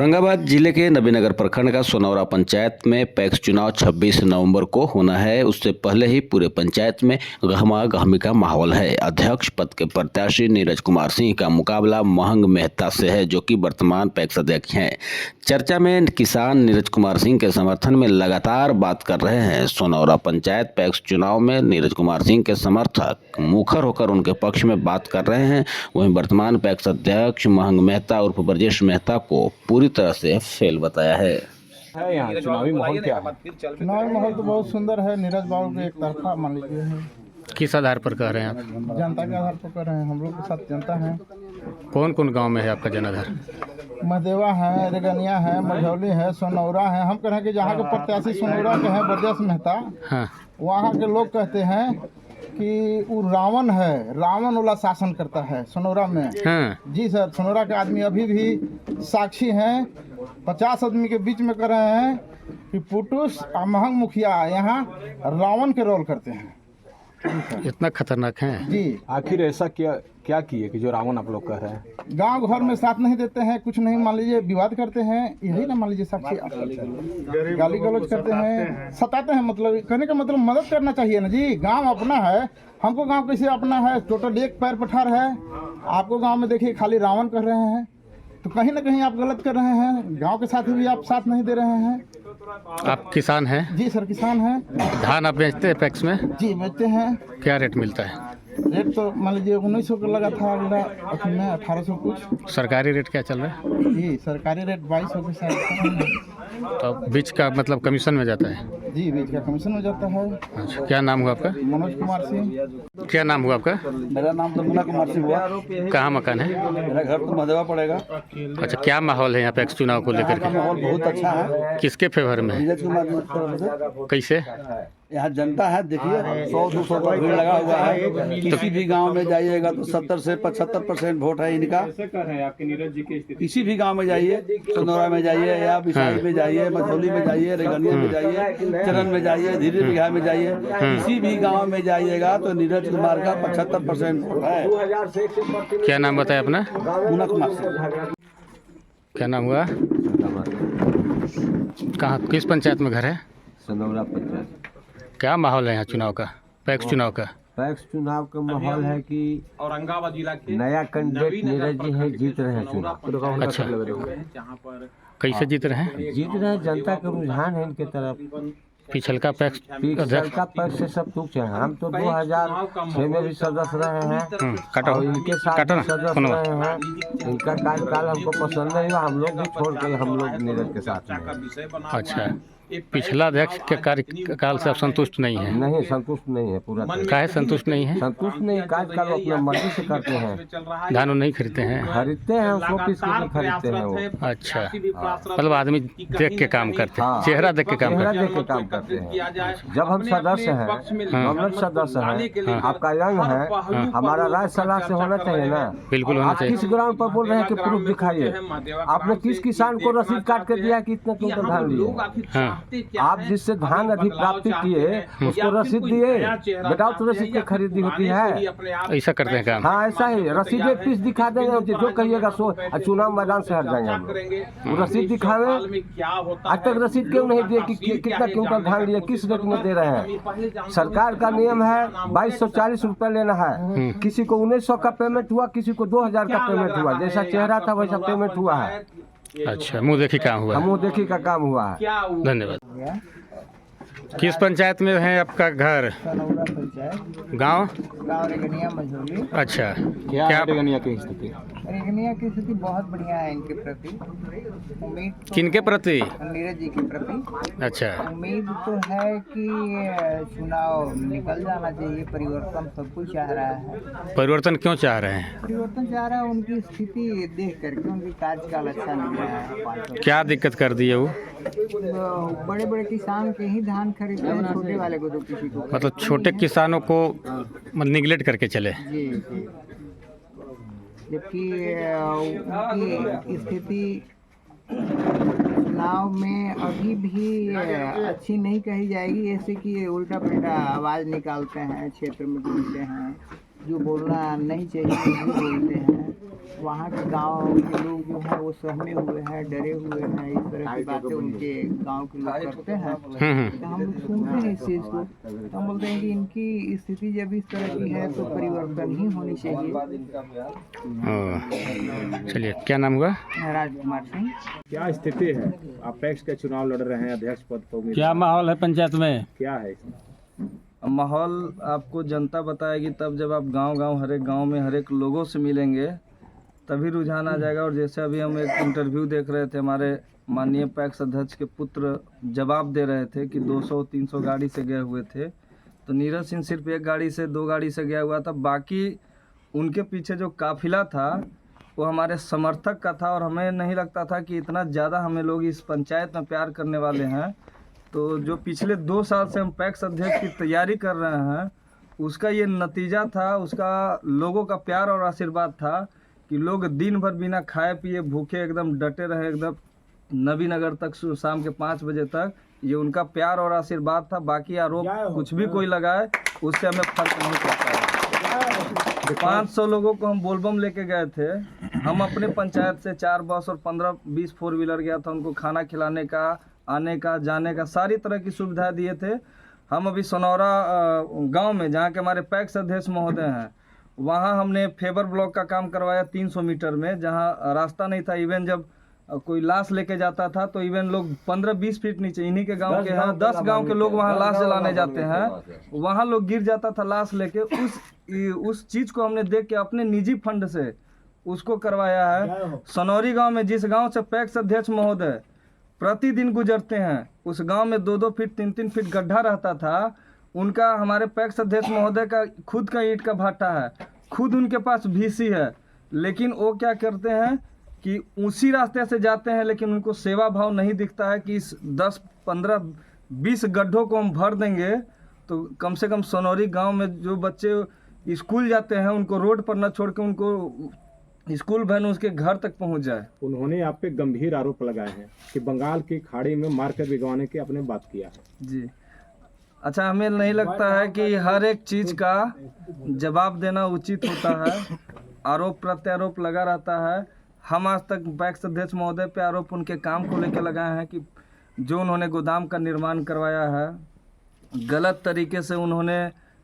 औरंगाबाद जिले के नबीनगर प्रखंड का सोनौरा पंचायत में पैक्स चुनाव 26 नवंबर को होना है। उससे पहले ही पूरे पंचायत में गहमा गहमी का माहौल है। अध्यक्ष पद के प्रत्याशी नीरज कुमार सिंह का मुकाबला महंग मेहता से है, जो कि वर्तमान पैक्स अध्यक्ष हैं। चर्चा में किसान नीरज कुमार सिंह के समर्थन में लगातार बात कर रहे हैं। सोनौरा पंचायत पैक्स चुनाव में नीरज कुमार सिंह के समर्थक मुखर होकर उनके पक्ष में बात कर रहे हैं। वहीं वर्तमान पैक्स अध्यक्ष महंग मेहता उर्फ ब्रजेश मेहता को पूरी तरह से फेल बताया है। यहाँ चुनावी माहौल क्या है? चुनावी माहौल तो बहुत सुंदर है। नीरज बाबू के एक तरफा मान लीजिए है। किस आधार पर कह रहे हैं आप? जनता के आधार पर कर रहे हैं। हम लोग के साथ जनता है। कौन कौन गांव में है आपका जनाधार? महदेवा है, रेगनिया है, मझौली है, सोनौरा है। हम कह रहे हैं कि जहाँ के प्रत्याशी सोनौरा के हैं ब्रजेश मेहता, हाँ, वहाँ के लोग कहते हैं कि वो रावण है, रावण वाला शासन करता है सोनौरा में। हाँ। जी सर, सोनौरा के आदमी अभी भी साक्षी हैं। 50 आदमी के बीच में कर रहे हैं कि पुटुस और महंग मुखिया यहाँ रावण के रोल करते हैं। इतना खतरनाक है जी। आखिर ऐसा क्या किए कि जो रावण आप लोग कह रहे हैं? गांव घर में साथ नहीं देते हैं, कुछ नहीं, मान लीजिए विवाद करते हैं। यही ना मान लीजिए साक्षी, गाली गलौज करते हैं, सताते हैं। मतलब कहने का मतलब मदद करना चाहिए ना जी। गांव अपना है, हमको गांव कैसे अपना है? टोटल एक पैर पठार है। आपको गांव में देखिए खाली रावण कर रहे हैं, तो कहीं ना कहीं आप गलत कर रहे हैं। गांव के साथ भी आप साथ नहीं दे रहे हैं। आप किसान हैं? जी सर, किसान हैं। धान आप बेचते हैं पैक्स में? जी बेचते हैं। क्या रेट मिलता है? रेट तो मान लीजिए 1900 का लगा था, अगला अखन में 1800 कुछ। सरकारी रेट क्या चल रहा है? जी सरकारी रेट 2200 के साथ। तो बीच का मतलब कमीशन में जाता है? जी बीच का कमीशन हो जाता है। अच्छा, क्या नाम हुआ आपका? मनोज कुमार सिंह। क्या नाम हुआ आपका? मेरा नाम तो मुन्ना कुमार सिंह हुआ। कहाँ मकान है? मेरा घर तो महदेवा पड़ेगा। अच्छा, क्या माहौल है यहाँ पैक्स चुनाव को लेकर के? माहौल बहुत अच्छा है। किसके फेवर में है? नीरज कुमार। कैसे? यहाँ जनता है, देखिए 100-200 का भीड़ लगा हुआ है। किसी भी गांव में जाइएगा तो 70 से 75% वोट है इनका। किसी भी गांव में जाइए, सोनौरा में जाइए या बिसाई में जाइए, मझौली में जाइए, रेगनिया में जाइए, चरण में जाइए, धीरे बिघा में जाइए, किसी भी गांव में जाइएगा तो नीरज कुमार का 75% वोट है। क्या नाम बताया अपना? मुन्ना कुमार सिंह। क्या नाम हुआ? कहाँ, किस पंचायत में घर है? सोनौरा पंचायत। क्या माहौल है यहाँ चुनाव का, पैक्स चुनाव का? पैक्स चुनाव का माहौल है कि औरंगाबाद जिला के नया कैंडिडेट नीरज जी है, जीत रहे हैं चुनाव। अच्छा, कैसे जीत रहे हैं? जीत रहे हैं, जनता का रुझान है इनके तरफ। पिछलका पैक्स अध्यक्ष का पैक्स से सब कुछ है। हम तो 2006 में भी सदस्य रहे हैं काटो, और इनके साथ काटो ना, सदस्य सुनो। रहे हैं। इनका कार्यकाल हमको पसंद नहीं हुआ, हम लोग भी छोड़ के हम लोग नीरज के साथ में। अच्छा, पिछला अध्यक्ष के कार्यकाल से आप संतुष्ट नहीं है? नहीं, संतुष्ट नहीं है पूरा। काहे संतुष्ट नहीं है? संतुष्ट नहीं, कार्यकाल अपना मर्जी से करते हैं। धान नहीं खरीदते हैं? खरीदते हैं, 100 पीस के भी खरीदते हैं वो। अच्छा, मतलब आदमी देख के काम करते हैं, हाँ। चेहरा देख के काम चेहरा करते देख के काम करते हैं। जब हम सदस्य हैं, नॉमिनेट सदस्य हैं, आपका यंग है, हमारा राय सलाह से होना चाहिए ना। बिल्कुल होना आप चाहिए। किस ग्राउंड पर बोल रहे हैं कि प्रूफ दिखाइए? आपने किस किसान को रसीद काट के दिया कि इतना क्विंटल धान लिए? हाँ। आप जिससे धान अधिप्राप्ति किए उसको रसीद दिए? बेटा तो रसीद की खरीदी होती है। ऐसा करते हैं काम? हाँ ऐसा ही, रसीद एक पीस दिखा देंगे, जो कहिएगा सो चुनाव मैदान से हट जाएंगे हम लोग। वो रसीद दिखावे। आज तक रसीद क्यों नहीं दिए कि कितना क्विंटल धान लिए, किस रेट में दे रहे हैं? सरकार का नियम है 2240 रुपये लेना है। किसी को 1900 का पेमेंट हुआ, किसी को 2000 का पेमेंट हुआ। जैसा चेहरा था वैसा पेमेंट हुआ है। अच्छा, मुँह देखी काम हुआ? मुँह देखी का काम हुआ है। धन्यवाद। किस पंचायत में है आपका घर? सोनौरा पंचायत, गांव? रेगनिया मझौली। अच्छा, क्या रेगनिया की स्थिति? रेगनिया की स्थिति बहुत बढ़िया है इनके प्रति। उम्मीद किनके प्रति? नीरज जी के प्रति अच्छा, उम्मीद तो है कि चुनाव निकल जाना चाहिए। परिवर्तन सब कुछ चाह रहा है। परिवर्तन क्यों चाह रहे हैं? परिवर्तन चाह रहा है, उनकी स्थिति देख करके। उनकी कार्यकाल अच्छा नहीं रहा है 5 वर्ष। क्या दिक्कत कर दी है वो? बड़े बड़े किसान के ही धान खरीदते हैं, छोटे वाले को तो किसी को। मतलब छोटे किसानों को निगलेक्ट करके चले? जी जी। जबकि उनकी स्थिति चुनाव में अभी भी अच्छी नहीं कही जाएगी। ऐसे कि उल्टा पुल्टा आवाज़ निकालते हैं, क्षेत्र में घूमते हैं, जो बोलना नहीं चाहिए वो बोलते हैं। वहाँ के गांव के लोग जो है वो सहमे हुए हैं, डरे हुए हैं। इस तरह की बातें उनके गांव के लोग करते हैं, तो हम लोग सुनते हैं इस चीज़ को। हम बोलते हैं कि इनकी स्थिति जब इस तरह की है तो परिवर्तन ही होनी चाहिए। चलिए, क्या नाम हुआ? राजकुमार सिंह। क्या स्थिति है? आप पैक्स के चुनाव लड़ रहे हैं, अध्यक्ष पद पर, क्या माहौल है पंचायत में? क्या है इसमें? माहौल आपको जनता बताएगी, तब जब आप गांव-गांव हर एक गांव में हर एक लोगों से मिलेंगे तभी रुझान आ जाएगा। और जैसे अभी हम एक इंटरव्यू देख रहे थे, हमारे माननीय पैक्स अध्यक्ष के पुत्र जवाब दे रहे थे कि 200-300 गाड़ी से गए हुए थे, तो नीरज सिंह सिर्फ 1 गाड़ी से 2 गाड़ी से गया हुआ था। बाकी उनके पीछे जो काफिला था वो हमारे समर्थक का था, और हमें नहीं लगता था कि इतना ज़्यादा हमें लोग इस पंचायत में प्यार करने वाले हैं। तो जो पिछले 2 साल से हम पैक्स अध्यक्ष की तैयारी कर रहे हैं, उसका ये नतीजा था, उसका लोगों का प्यार और आशीर्वाद था कि लोग दिन भर बिना खाए पिए भूखे एकदम डटे रहे, एकदम नबीनगर तक शाम के 5 बजे तक। ये उनका प्यार और आशीर्वाद था। बाकी आरोप कुछ भी कोई लगाए उससे हमें फर्क नहीं पड़ता है। 500 लोगों को हम बोलबम लेके गए थे। हम अपने पंचायत से 4 बस और 15-20 4 व्हीलर गया था, उनको खाना खिलाने का, आने का, जाने का सारी तरह की सुविधा दिए थे। हम अभी सोनौरा गांव में, जहां के हमारे पैक्स अध्यक्ष महोदय हैं, वहां हमने फेबर ब्लॉक का काम करवाया 300 मीटर में, जहां रास्ता नहीं था। इवन जब कोई लाश लेके जाता था तो इवन लोग 15-20 फीट नीचे, इन्हीं के गांव के हैं, 10 गांव के लोग वहां लाश जलाने जाते हैं, वहां लोग गिर जाता था लाश लेके। उस चीज़ को हमने देख के अपने निजी फंड से उसको करवाया है। सनौरी गाँव में, जिस गाँव से पैक्स अध्यक्ष महोदय प्रतिदिन गुजरते हैं, उस गांव में 2-2 फीट 3-3 फीट गड्ढा रहता था। उनका, हमारे पैक्स अध्यक्ष महोदय का खुद का ईंट का भाटा है, खुद उनके पास VC है, लेकिन वो क्या करते हैं कि उसी रास्ते से जाते हैं, लेकिन उनको सेवा भाव नहीं दिखता है कि इस 10, 15, 20 गड्ढों को हम भर देंगे तो कम से कम सनौरी गाँव में जो बच्चे स्कूल जाते हैं उनको रोड पर न छोड़ के उनको स्कूल वैन उसके घर तक पहुंच जाए। उन्होंने आप पे गंभीर आरोप लगाए हैं कि बंगाल की खाड़ी में मारकर भिगवाने की आपने बात किया है। जी, अच्छा, हमें नहीं लगता है कि हर एक चीज़ का जवाब देना उचित होता है। आरोप प्रत्यारोप लगा रहता है। हम आज तक पैक्स अध्यक्ष महोदय पे आरोप उनके काम को लेकर लगाए हैं कि जो उन्होंने गोदाम का निर्माण करवाया है, गलत तरीके से उन्होंने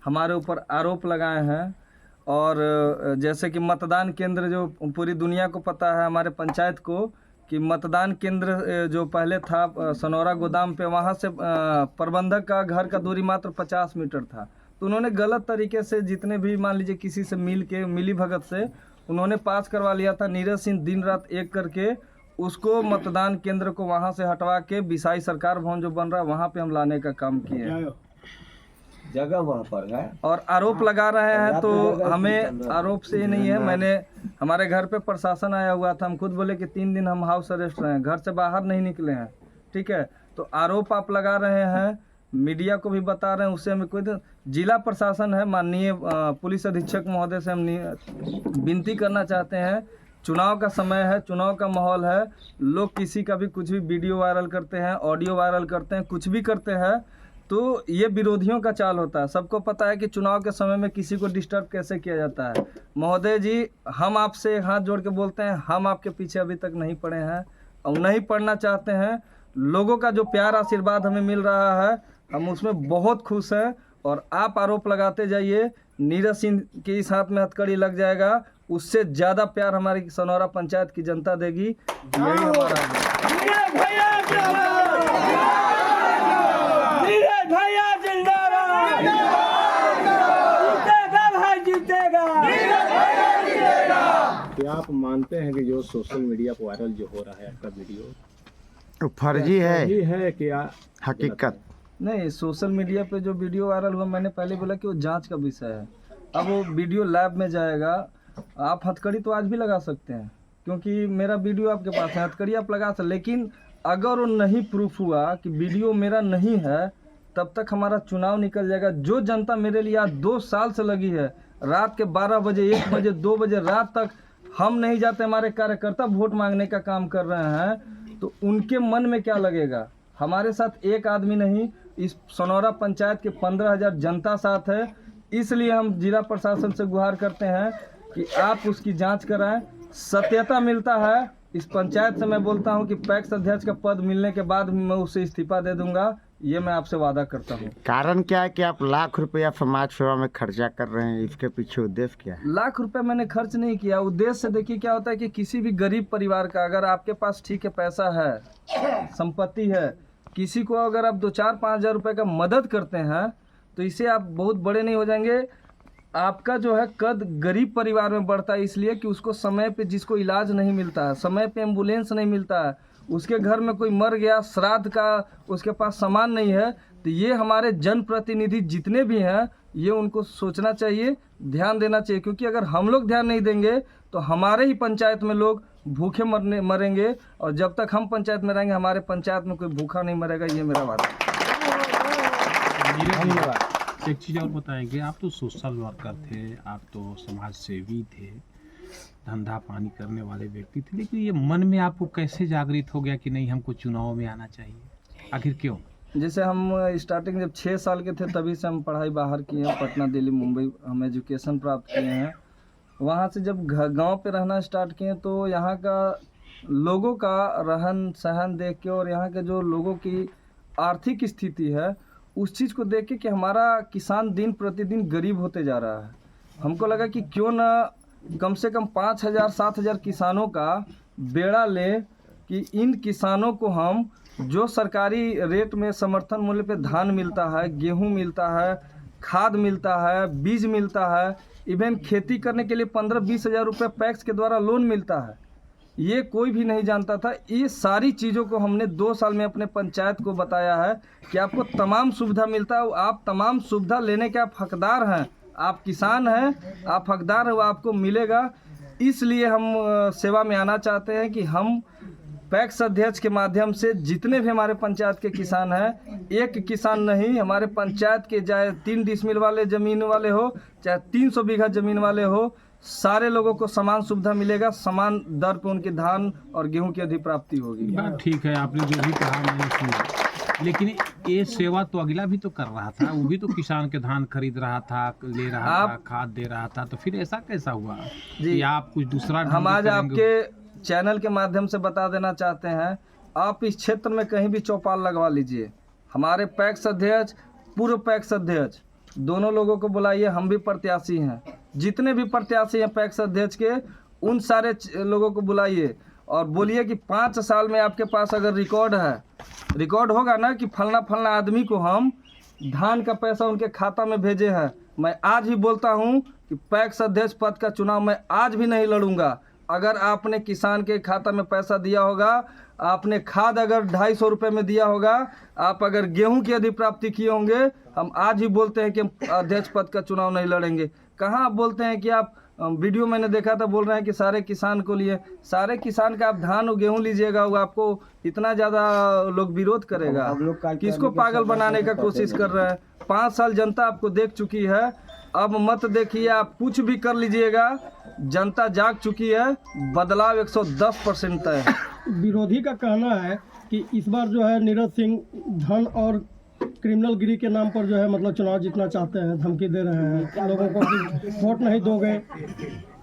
हमारे ऊपर आरोप लगाए हैं। और जैसे कि मतदान केंद्र, जो पूरी दुनिया को पता है हमारे पंचायत को कि मतदान केंद्र जो पहले था सनौरा गोदाम पे, वहाँ से प्रबंधक का घर का दूरी मात्र 50 मीटर था। तो उन्होंने गलत तरीके से जितने भी, मान लीजिए किसी से मिली भगत से उन्होंने पास करवा लिया था। नीरज सिंह दिन रात एक करके उसको मतदान केंद्र को वहाँ से हटवा के बिसाई सरकार भवन जो बन रहा है वहाँ पे हम लाने का काम किए हैं। जगह वहाँ पर है और आरोप लगा रहे हैं, तो हमें आरोप से ही नहीं है। हमारे घर पे प्रशासन आया हुआ था, हम खुद बोले कि 3 दिन हम हाउस अरेस्ट रहे हैं, घर से बाहर नहीं निकले हैं, ठीक है। तो आरोप आप लगा रहे हैं, मीडिया को भी बता रहे हैं, उससे हमें कोई, जिला प्रशासन है, माननीय पुलिस अधीक्षक महोदय से हम विनती करना चाहते हैं। चुनाव का समय है, चुनाव का माहौल है, लोग किसी का भी कुछ भी वीडियो वायरल करते हैं, ऑडियो वायरल करते हैं, कुछ भी करते हैं, तो ये विरोधियों का चाल होता है। सबको पता है कि चुनाव के समय में किसी को डिस्टर्ब कैसे किया जाता है। महोदय जी, हम आपसे हाथ जोड़ के बोलते हैं, हम आपके पीछे अभी तक नहीं पड़े हैं और नहीं पड़ना चाहते हैं। लोगों का जो प्यार आशीर्वाद हमें मिल रहा है, हम उसमें बहुत खुश हैं। और आप आरोप लगाते जाइए, नीरज सिंह के इस हाथ में हथकड़ी लग जाएगा, उससे ज़्यादा प्यार हमारी सनौरा पंचायत की जनता देगी। यही हमारा है। क्या आप मानते हैं कि जो सोशल मीडिया पर वायरल जो हो रहा है आपका वीडियो फर्जी है क्या हकीकत? नहीं, सोशल मीडिया पे जो वीडियो वायरल हुआ, मैंने पहले बोला कि वो जांच का विषय है। अब वो वीडियो लैब में जाएगा। आप हथकड़ी तो आज भी लगा सकते हैं, क्योंकि मेरा वीडियो आपके पास है, हथकड़ी आप लगा सकते, लेकिन अगर वो नहीं प्रूफ हुआ कि वीडियो मेरा नहीं है, तब तक हमारा चुनाव निकल जाएगा। जो जनता मेरे लिए आज 2 साल से लगी है, रात के 12 बजे, 1 बजे, 2 बजे रात तक हम नहीं जाते, हमारे कार्यकर्ता वोट मांगने का काम कर रहे हैं, तो उनके मन में क्या लगेगा। हमारे साथ एक आदमी नहीं, इस सनौरा पंचायत के 15,000 जनता साथ है। इसलिए हम जिला प्रशासन से गुहार करते हैं कि आप उसकी जांच कराएं। सत्यता मिलता है। इस पंचायत से मैं बोलता हूं कि पैक्स अध्यक्ष का पद मिलने के बाद मैं उसे इस्तीफा दे दूंगा, ये मैं आपसे वादा करता हूं। कारण क्या है कि आप लाख रुपया समाज सेवा में खर्चा कर रहे हैं, इसके पीछे उद्देश्य क्या है? लाख रुपए मैंने खर्च नहीं किया। उद्देश्य देखिए क्या होता है कि किसी भी गरीब परिवार का, अगर आपके पास ठीक है पैसा है, संपत्ति है, किसी को अगर आप 2-4-5 हज़ार रुपये का मदद करते हैं तो इससे आप बहुत बड़े नहीं हो जाएंगे। आपका जो है कद गरीब परिवार में बढ़ता है, इसलिए कि उसको समय पे जिसको इलाज नहीं मिलता है, समय पे एम्बुलेंस नहीं मिलता है, उसके घर में कोई मर गया, श्राद्ध का उसके पास सामान नहीं है, तो ये हमारे जनप्रतिनिधि जितने भी हैं ये उनको सोचना चाहिए, ध्यान देना चाहिए। क्योंकि अगर हम लोग ध्यान नहीं देंगे तो हमारे ही पंचायत में लोग भूखे मरेंगे, और जब तक हम पंचायत में रहेंगे हमारे पंचायत में कोई भूखा नहीं मरेगा, ये मेरा वादा है। धन्यवाद। एक चीज़ और बताएंगे, आप तो सोशल वर्कर थे, आप तो समाज सेवी थे, धंधा पानी करने वाले व्यक्ति थे, लेकिन ये मन में आपको कैसे जागृत हो गया कि नहीं हमको चुनाव में आना चाहिए? आखिर क्यों? जैसे हम स्टार्टिंग जब 6 साल के थे तभी से हम पढ़ाई बाहर किए हैं, पटना, दिल्ली, मुंबई हम एजुकेशन प्राप्त किए हैं। वहाँ से जब गांव पे रहना स्टार्ट किए तो यहाँ का लोगों का रहन सहन देख के और यहाँ के जो लोगों की आर्थिक स्थिति है उस चीज़ को देख के कि हमारा किसान दिन प्रतिदिन गरीब होते जा रहा है, हमको लगा कि क्यों ना कम से कम 5,000-7,000 किसानों का बेड़ा ले कि इन किसानों को हम जो सरकारी रेट में समर्थन मूल्य पे धान मिलता है, गेहूं मिलता है, खाद मिलता है, बीज मिलता है, इवन खेती करने के लिए 15-20 हज़ार रुपये पैक्स के द्वारा लोन मिलता है, ये कोई भी नहीं जानता था। ये सारी चीज़ों को हमने 2 साल में अपने पंचायत को बताया है कि आपको तमाम सुविधा मिलता है, आप तमाम सुविधा लेने के आप हकदार हैं, आप किसान हैं, आप हकदार हैं, वो आपको मिलेगा। इसलिए हम सेवा में आना चाहते हैं कि हम पैक्स अध्यक्ष के माध्यम से जितने भी हमारे पंचायत के किसान हैं, एक किसान नहीं, हमारे पंचायत के चाहे 3 डिसमिल वाले ज़मीन वाले हो, चाहे 300 बीघा ज़मीन वाले हो, सारे लोगों को समान सुविधा मिलेगा, समान दर पे उनके धान और गेहूं की अधिप्राप्ति होगी। बात ठीक है, आपने जो भी कहा मैंने सुना, लेकिन ये सेवा तो अगला भी तो कर रहा था, वो भी तो किसान के धान खरीद रहा था, ले रहा था, खाद दे रहा था, तो फिर ऐसा कैसा हुआ जी? या आप कुछ दूसरा हम आज आपके चैनल के माध्यम से बता देना चाहते हैं, आप इस क्षेत्र में कहीं भी चौपाल लगवा लीजिए, हमारे पैक्स अध्यक्ष, पूर्व पैक्स अध्यक्ष दोनों लोगों को बुलाइए, हम भी प्रत्याशी हैं, जितने भी प्रत्याशी हैं पैक्स अध्यक्ष के उन सारे लोगों को बुलाइए और बोलिए कि 5 साल में आपके पास अगर रिकॉर्ड होगा ना कि फलना आदमी को हम धान का पैसा उनके खाता में भेजे हैं। मैं आज ही बोलता हूं कि पैक्स अध्यक्ष पद का चुनाव मैं आज भी नहीं लड़ूंगा। अगर आपने किसान के खाता में पैसा दिया होगा, आपने खाद अगर 250 रुपये में दिया होगा, आप अगर गेहूं की अधिप्राप्ति किए होंगे, हम आज ही बोलते हैं कि हम अध्यक्ष पद का चुनाव नहीं लड़ेंगे। कहाँ आप बोलते हैं कि आप वीडियो मैंने देखा था बोल रहे हैं कि सारे किसान को लिए, सारे किसान का आप धान और गेहूं लीजिएगा, वो आपको इतना ज़्यादा लोग विरोध करेगा। किसको पागल बनाने का कोशिश कर रहे हैं? 5 साल जनता आपको देख चुकी है, अब मत देखिए, आप कुछ भी कर लीजिएगा, जनता जाग चुकी है, बदलाव 110% तय है। विरोधी का कहना है कि इस बार जो है नीरज सिंह धन और क्रिमिनल गिरी के नाम पर जो है मतलब चुनाव जीतना चाहते हैं, धमकी दे रहे हैं लोगों को कि वोट नहीं दोगे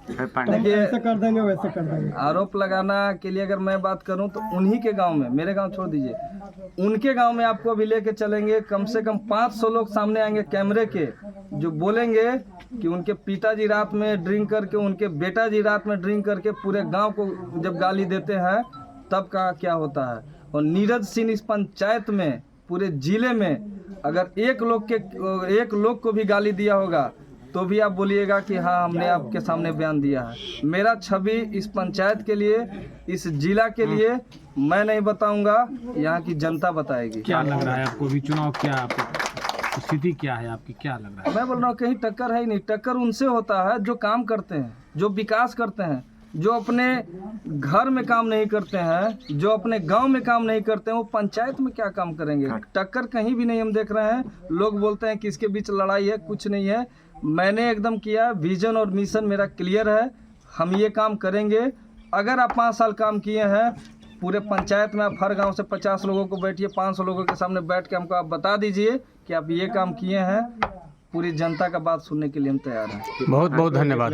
तो हम ऐसे कर देंगे वैसे कर देंगे। आरोप लगाना के लिए अगर मैं बात करूं तो उन्हीं के गांव में, मेरे गांव छोड़ दीजिए, उनके गांव में आपको अभी लेके चलेंगे, कम से कम 500 लोग सामने आएंगे कैमरे के, जो बोलेंगे कि उनके पिताजी रात में ड्रिंक करके, उनके बेटा जी रात में ड्रिंक करके पूरे गांव को जब गाली देते हैं तब का क्या होता है। और नीरज सिंह इस पंचायत में, पूरे जिले में अगर एक लोग को भी गाली दिया होगा तो भी आप बोलिएगा कि हाँ हमने आपके सामने बयान दिया है। मेरा छवि इस पंचायत के लिए, इस जिला के लिए मैं नहीं बताऊंगा, यहाँ की जनता बताएगी। क्या लग रहा है आपको भी चुनाव, क्या स्थिति क्या है आपकी, क्या लग रहा है? मैं बोल रहा हूँ कहीं टक्कर है ही नहीं। टक्कर उनसे होता है जो काम करते हैं, जो विकास करते हैं, जो अपने घर में काम नहीं करते हैं, जो अपने गांव में काम नहीं करते हैं, वो पंचायत में क्या काम करेंगे? टक्कर कहीं भी नहीं हम देख रहे हैं। लोग बोलते हैं कि इसके बीच लड़ाई है, कुछ नहीं है। मैंने एकदम किया, विजन और मिशन मेरा क्लियर है, हम ये काम करेंगे। अगर आप 5 साल काम किए हैं पूरे पंचायत में, आप हर गांव से 50 लोगों को बैठिए, 500 लोगों के सामने बैठ के हमको आप बता दीजिए कि आप ये काम किए हैं, पूरी जनता का बात सुनने के लिए हम तैयार हैं। बहुत बहुत धन्यवाद।